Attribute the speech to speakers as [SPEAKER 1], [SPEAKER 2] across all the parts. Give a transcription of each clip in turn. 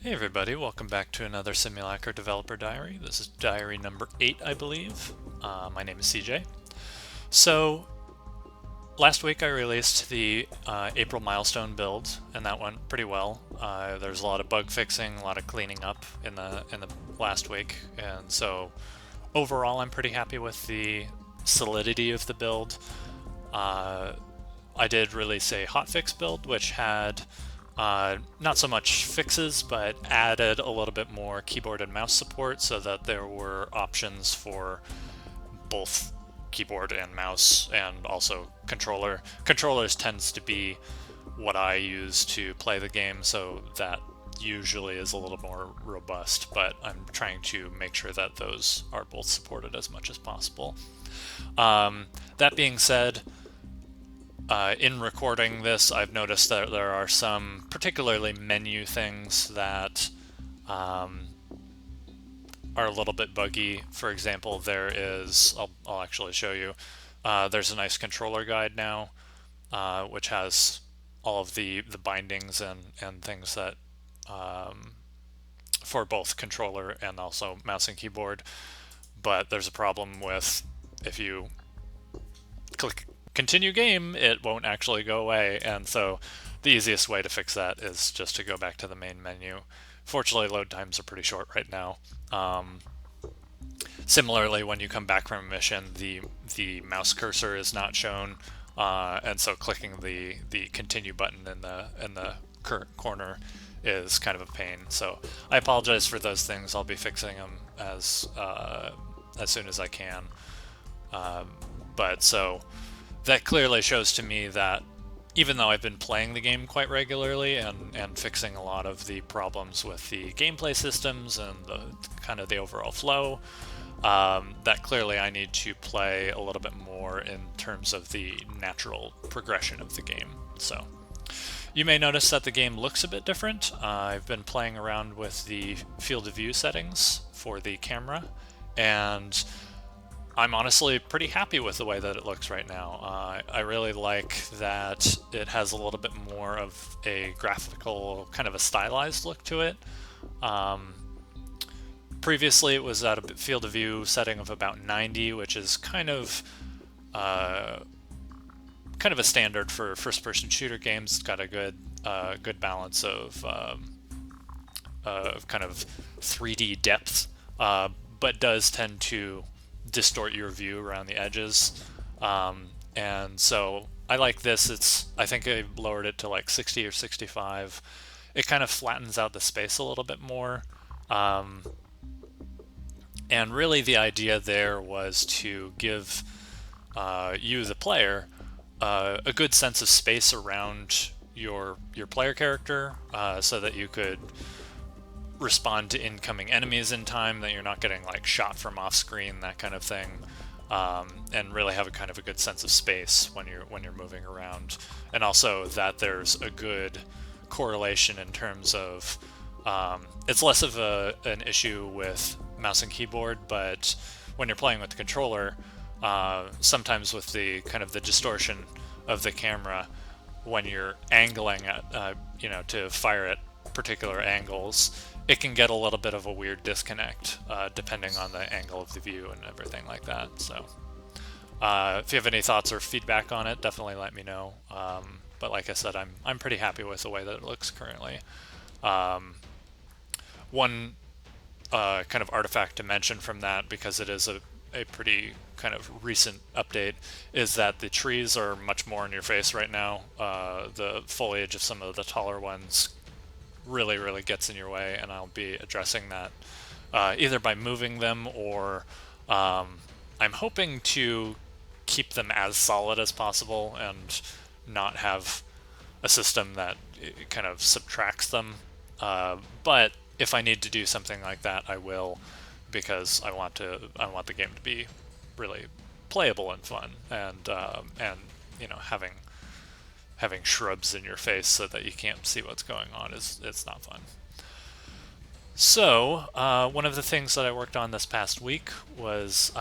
[SPEAKER 1] Hey everybody, welcome back to another Simulacra Developer Diary. This is diary number 8, I believe. My name is CJ. So, last week I released the April milestone build, and that went pretty well. There's a lot of bug fixing, a lot of cleaning up in the last week, and so overall I'm pretty happy with the solidity of the build. I did release a hotfix build, which had not so much fixes, but added a little bit more keyboard and mouse support so that there were options for both keyboard and mouse and also controller. Controllers tends to be what I use to play the game, so that usually is a little more robust, but I'm trying to make sure that those are both supported as much as possible. That being said, in recording this, I've noticed that there are some particularly menu things that are a little bit buggy. For example, there is, I'll actually show you, there's a nice controller guide now, which has all of the bindings and things that for both controller and also mouse and keyboard. But there's a problem with if you click continue game, it won't actually go away, and so the easiest way to fix that is just to go back to the main menu. Fortunately, load times are pretty short right now. Similarly, when you come back from a mission, the mouse cursor is not shown, and so clicking the continue button in the current corner is kind of a pain. So I apologize for those things. I'll be fixing them as soon as I can. But so that clearly shows to me that even though I've been playing the game quite regularly and fixing a lot of the problems with the gameplay systems and the kind of the overall flow, that clearly I need to play a little bit more in terms of the natural progression of the game. So you may notice that the game looks a bit different. I've been playing around with the field of view settings for the camera, and I'm honestly pretty happy with the way that it looks right now. I really like that it has a little bit more of a graphical, kind of a stylized look to it. Previously it was at a field of view setting of about 90, which is kind of a standard for first-person shooter games. It's got a good balance of kind of 3D depth, but does tend to distort your view around the edges, and so I like this. I think I lowered it to like 60 or 65. It kind of flattens out the space a little bit more, and really the idea there was to give you, the player, a good sense of space around your player character, so that you could respond to incoming enemies in time, that you're not getting like shot from off screen, that kind of thing, and really have a kind of a good sense of space when you're moving around, and also that there's a good correlation in terms of it's less of an issue with mouse and keyboard, but when you're playing with the controller, sometimes with the kind of the distortion of the camera when you're angling at to fire at particular angles, it can get a little bit of a weird disconnect depending on the angle of the view and everything like that. So if you have any thoughts or feedback on it, definitely let me know. But like I said, I'm pretty happy with the way that it looks currently. One kind of artifact to mention from that, because it is a pretty kind of recent update, is that the trees are much more in your face right now. The foliage of some of the taller ones really gets in your way, and I'll be addressing that either by moving them, or I'm hoping to keep them as solid as possible and not have a system that kind of subtracts them, but if I need to do something like that, I will, because I want the game to be really playable and fun, and having shrubs in your face so that you can't see what's going on it's not fun. So one of the things that I worked on this past week was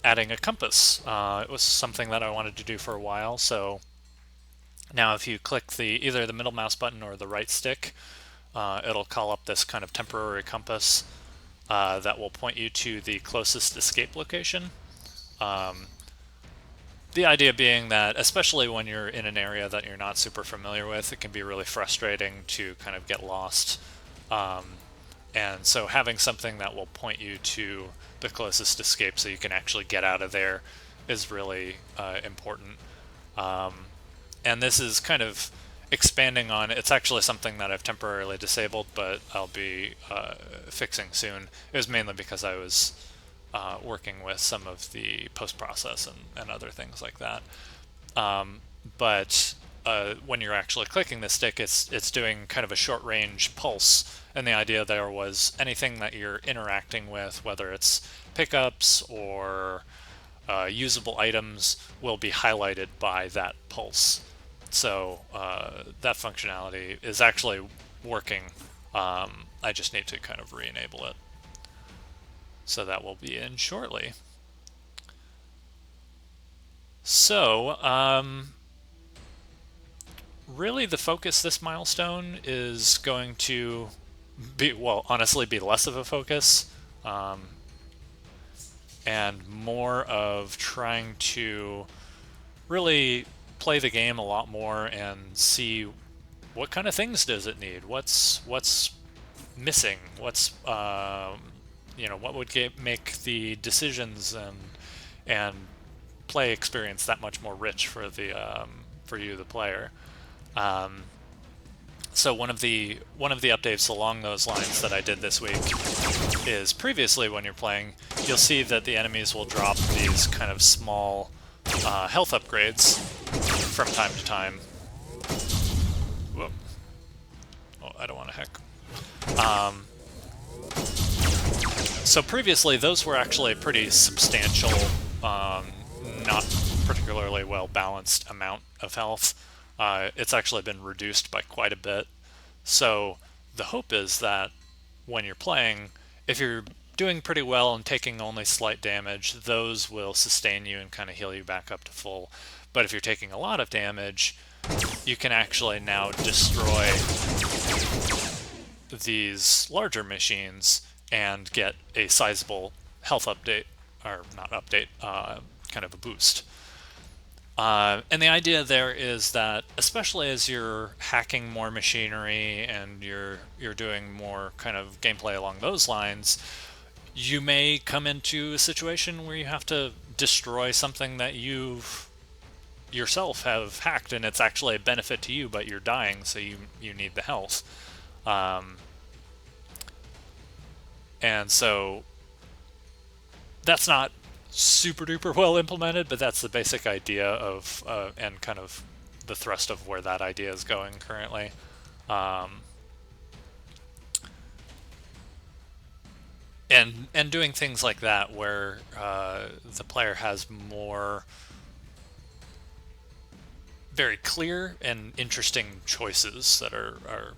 [SPEAKER 1] adding a compass. It was something that I wanted to do for a while. So now if you click either the middle mouse button or the right stick, it'll call up this kind of temporary compass that will point you to the closest escape location. The idea being that, especially when you're in an area that you're not super familiar with, it can be really frustrating to kind of get lost. And so having something that will point you to the closest escape so you can actually get out of there is really important. And this is kind of expanding on, it's actually something that I've temporarily disabled, but I'll be fixing soon. It was mainly because I was working with some of the post-process and other things like that. But when you're actually clicking the stick, it's doing kind of a short-range pulse, and the idea there was anything that you're interacting with, whether it's pickups or usable items, will be highlighted by that pulse. So that functionality is actually working. I just need to kind of re-enable it. So that will be in shortly. So really the focus this milestone is going to be, well, honestly, be less of a focus and more of trying to really play the game a lot more and see what kind of things does it need, what's missing, what's what would make the decisions and play experience that much more rich for the for you, the player. So one of the updates along those lines that I did this week is, previously when you're playing, you'll see that the enemies will drop these kind of small health upgrades from time to time. Whoa. Oh, I don't want to heck. So previously, those were actually a pretty substantial, not particularly well-balanced amount of health. It's actually been reduced by quite a bit. So the hope is that when you're playing, if you're doing pretty well and taking only slight damage, those will sustain you and kind of heal you back up to full. But if you're taking a lot of damage, you can actually now destroy these larger machines and get a sizable health update, or not update, kind of a boost. And the idea there is that, especially as you're hacking more machinery and you're doing more kind of gameplay along those lines, you may come into a situation where you have to destroy something that you yourself have hacked, and it's actually a benefit to you, but you're dying, so you need the health. And so that's not super duper well implemented, but that's the basic idea of and kind of the thrust of where that idea is going currently. And doing things like that where the player has more very clear and interesting choices that are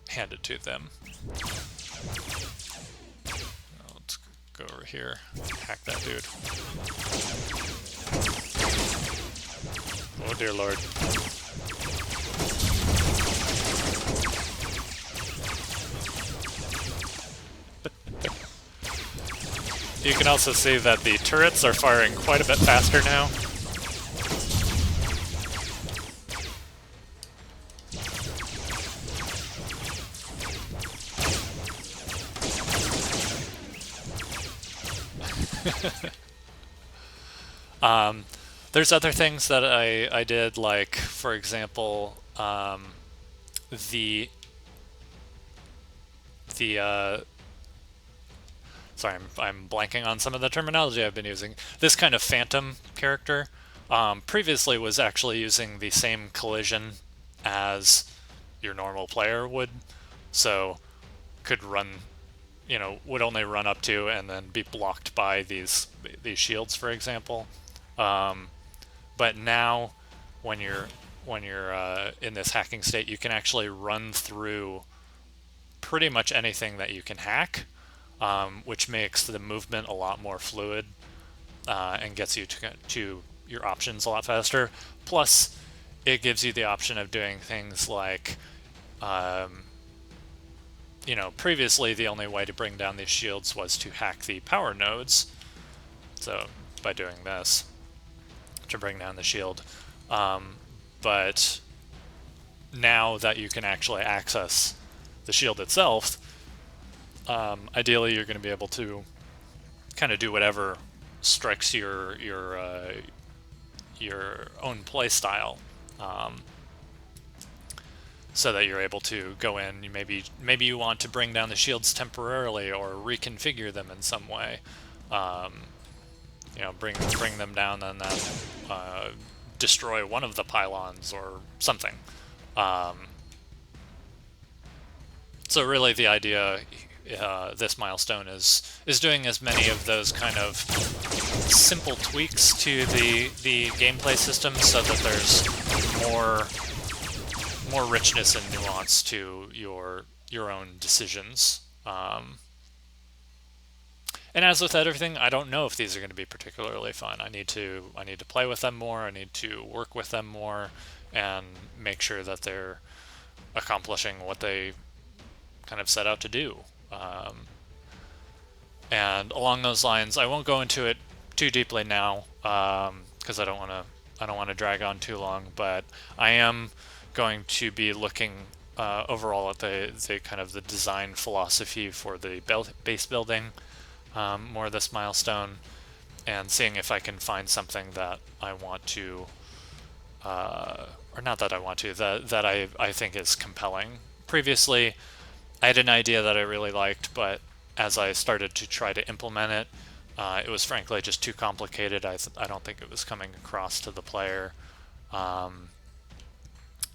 [SPEAKER 1] handed to them. Let's go over here, hack that dude. Oh dear lord. You can also see that the turrets are firing quite a bit faster now. There's other things that I did, like, for example, sorry, I'm blanking on some of the terminology I've been using. This kind of phantom character previously was actually using the same collision as your normal player would, so could run, would only run up to and then be blocked by these shields, for example. But now, when you're in this hacking state, you can actually run through pretty much anything that you can hack, which makes the movement a lot more fluid and gets you to your options a lot faster. Plus, it gives you the option of doing things like previously the only way to bring down these shields was to hack the power nodes. So by doing this to bring down the shield. But now that you can actually access the shield itself, ideally you're going to be able to kind of do whatever strikes your own play style, so that you're able to go in. Maybe you want to bring down the shields temporarily or reconfigure them in some way. Bring them down and then destroy one of the pylons or something. So really the idea, this milestone is doing as many of those kind of simple tweaks to the gameplay system so that there's more richness and nuance to your own decisions. And as with everything, I don't know if these are going to be particularly fun. I need to play with them more. I need to work with them more, and make sure that they're accomplishing what they kind of set out to do. And along those lines, I won't go into it too deeply now, because I don't want to drag on too long. But I am going to be looking overall at the kind of the design philosophy for the base building. More of this milestone, and seeing if I can find something that I want to, or not that I want to, that I think is compelling. Previously, I had an idea that I really liked, but as I started to try to implement it, it was frankly just too complicated. I don't think it was coming across to the player.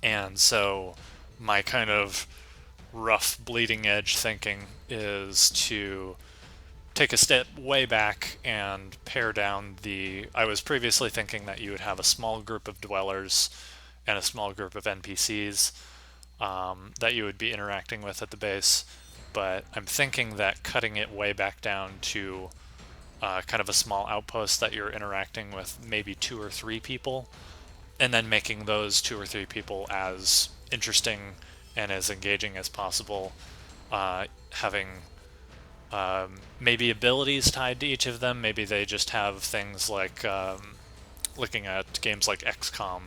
[SPEAKER 1] And so my kind of rough bleeding edge thinking is to take a step way back and pare down I was previously thinking that you would have a small group of dwellers and a small group of NPCs that you would be interacting with at the base, but I'm thinking that cutting it way back down to kind of a small outpost that you're interacting with maybe 2 or 3 people, and then making those 2 or 3 people as interesting and as engaging as possible, having maybe abilities tied to each of them. Maybe they just have things like, looking at games like XCOM,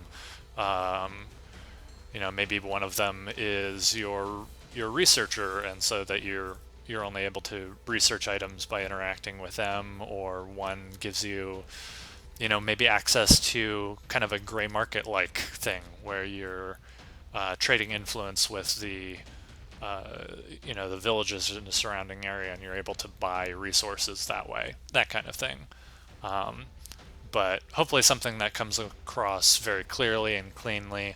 [SPEAKER 1] maybe one of them is your researcher, and so that you're only able to research items by interacting with them, or one gives you, maybe access to kind of a gray market like thing where you're trading influence with the villages in the surrounding area, and you're able to buy resources that way, that kind of thing. But hopefully something that comes across very clearly and cleanly,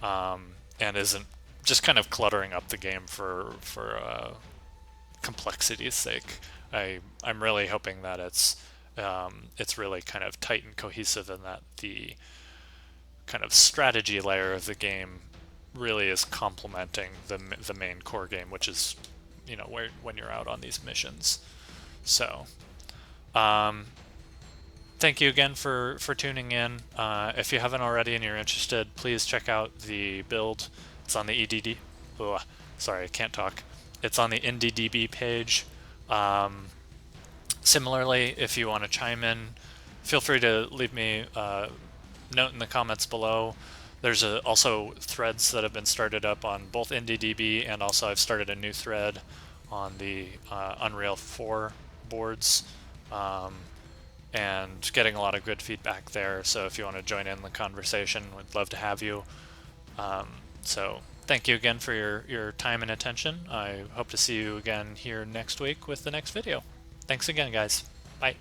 [SPEAKER 1] and isn't just kind of cluttering up the game for complexity's sake. I'm really hoping that it's really kind of tight and cohesive, and that the kind of strategy layer of the game really is complementing the main core game, which is when you're out on these missions. So thank you again for tuning in. If you haven't already and you're interested, please check out the build. It's on the EDD. Oh, sorry, I can't talk. It's on the IndieDB page. Similarly, if you want to chime in, feel free to leave me a note in the comments below. There's also threads that have been started up on both IndieDB, and also I've started a new thread on the Unreal 4 boards, and getting a lot of good feedback there. So if you want to join in the conversation, we'd love to have you. So thank you again for your time and attention. I hope to see you again here next week with the next video. Thanks again, guys. Bye.